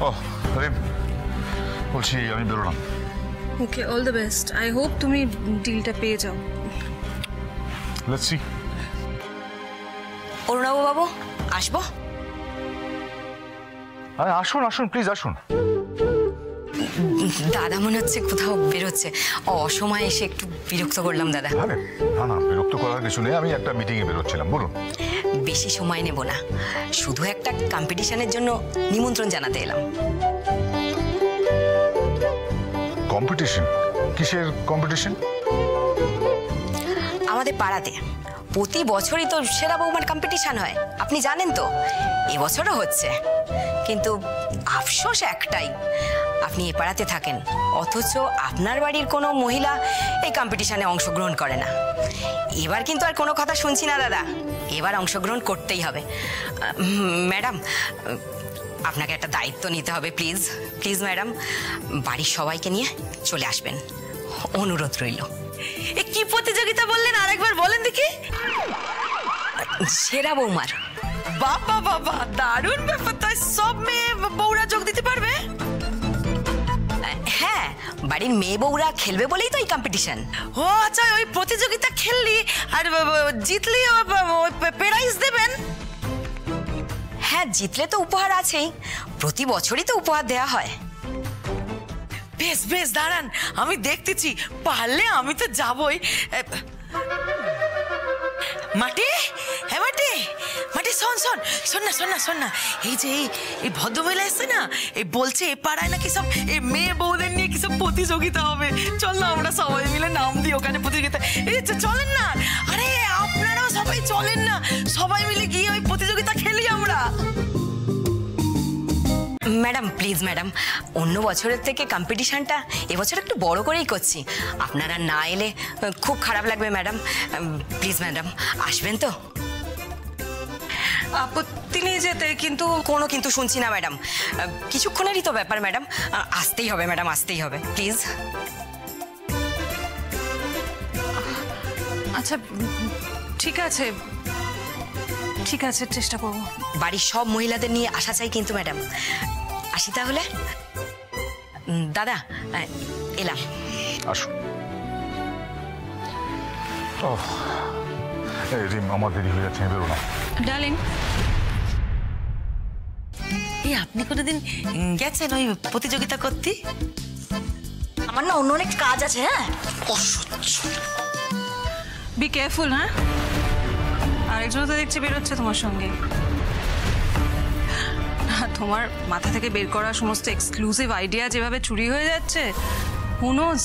ও আরে বলছি আমি বেরোলাম। Okay, all the best. I hope তুমি ডিলটা পেয়ে যাও। Let's see. অরুণাবু বাবু, আসবো? আরে আসুন আসুন, প্লিজ আসুন। দাদা মনে হচ্ছে কোথাও বেরোচ্ছে, অসময়ে এসে একটু বিরক্ত করলাম দাদা। আরে না না, বিরক্ত করার কিছু নেই, আমি একটা মিটিংয়ে বেরোচ্ছিলাম, বলুন। বেশি সময় নেব না, শুধু একটা কম্পিটিশনের জন্য নিমন্ত্রণ জানাতে এলাম। কম্পিটিশন? কিসের কম্পিটিশন? আমাদের পাড়াতে প্রতি বছরই তো সেরা বৌমার কম্পিটিশন হয়, আপনি জানেন তো। এবছরও হচ্ছে, কিন্তু আফসোস একটাই, আপনি এ পাড়াতে থাকেন, অথচ আপনার বাড়ির কোনো মহিলা এই কম্পিটিশনে অংশগ্রহণ করে না। এবার কিন্তু আর কোনো কথা শুনছি না দাদা, এবার অংশগ্রহণ করতেই হবে। ম্যাডাম, আপনাকে একটা দায়িত্ব নিতে হবে, প্লিজ প্লিজ ম্যাডাম, বাড়ির সবাইকে নিয়ে চলে আসবেন, অনুরোধ রইল। এ কি প্রতিযোগিতা বললেন, আরেকবার বলেন দেখি। সেরা বৌমার। বাবা বাবা, দারুণ ব্যাপার। তাই সব মেয়ে বউরা যোগ দিতে পারবে? হ্যাঁ, বাড়ির মেয়ে বউরা খেলবে বলেই তো এই কম্পিটিশন। ও আচ্ছা, ওই প্রতিযোগিতা খেললি আর জিতলি প্রাইজ দেবেন? হ্যাঁ, জিতলে তো উপহার আছেই, প্রতি বছরই তো উপহার দেওয়া হয়। বেশ বেশ, দাঁড়ান আমি দেখতেছি, পারলে আমি তো যাবই। মাটি, হ্যাঁ মাটি, মাটি শোন শোন, শোন না শোন না শোন না, এই যে এই ভদ্রমহিলা এসছে না, এই বলছে এ পাড়ায় নাকি সব এই মেয়ে বউদের নিয়ে কি সব প্রতিযোগিতা হবে, চল না আমরা সবাই মিলে নাম দিই ওখানে প্রতিযোগিতা। এই চলেন না, আরে আপনারাও সবাই চলেন না, সবাই মিলে গিয়ে ওই প্রতিযোগিতা খেলি আমরা। ম্যাডাম প্লিজ ম্যাডাম, অন্য বছরের থেকে কম্পিটিশনটা এবছর একটু বড় করেই করছি, আপনারা না এলে খুব খারাপ লাগবে ম্যাডাম। প্লিজ ম্যাডাম, আসবেন তো? আপত্তি নেই যেতে, কিন্তু কোনো কিন্তু শুনছি না ম্যাডাম, কিছুক্ষণেরই তো ব্যাপার ম্যাডাম, আসতেই হবে ম্যাডাম, আসতেই হবে প্লিজ। আচ্ছা ঠিক আছে ঠিক আছে, চেষ্টা করবো। বাড়ির সব মহিলাদের নিয়ে আসা চাই কিন্তু ম্যাডাম। আসি তাহলে দাদা, এলাম। আসুন। রিম, আমার দেরি হয়ে যাচ্ছে, বেরোলাম। ডার্লিং, এই আপনি কোনোদিন গেছেন ওই প্রতিযোগিতা করতে? আমার না অন্য অনেক কাজ আছে। হ্যাঁ, অসহ্য। Be careful. হ্যাঁ, আরেকজন তো দেখছি বেরোচ্ছে তোমার সঙ্গে। তোমার মাথা থেকে বের করা সমস্ত এক্সক্লুসিভ আইডিয়া যেভাবে চুরি হয়ে যাচ্ছে, হু নোজ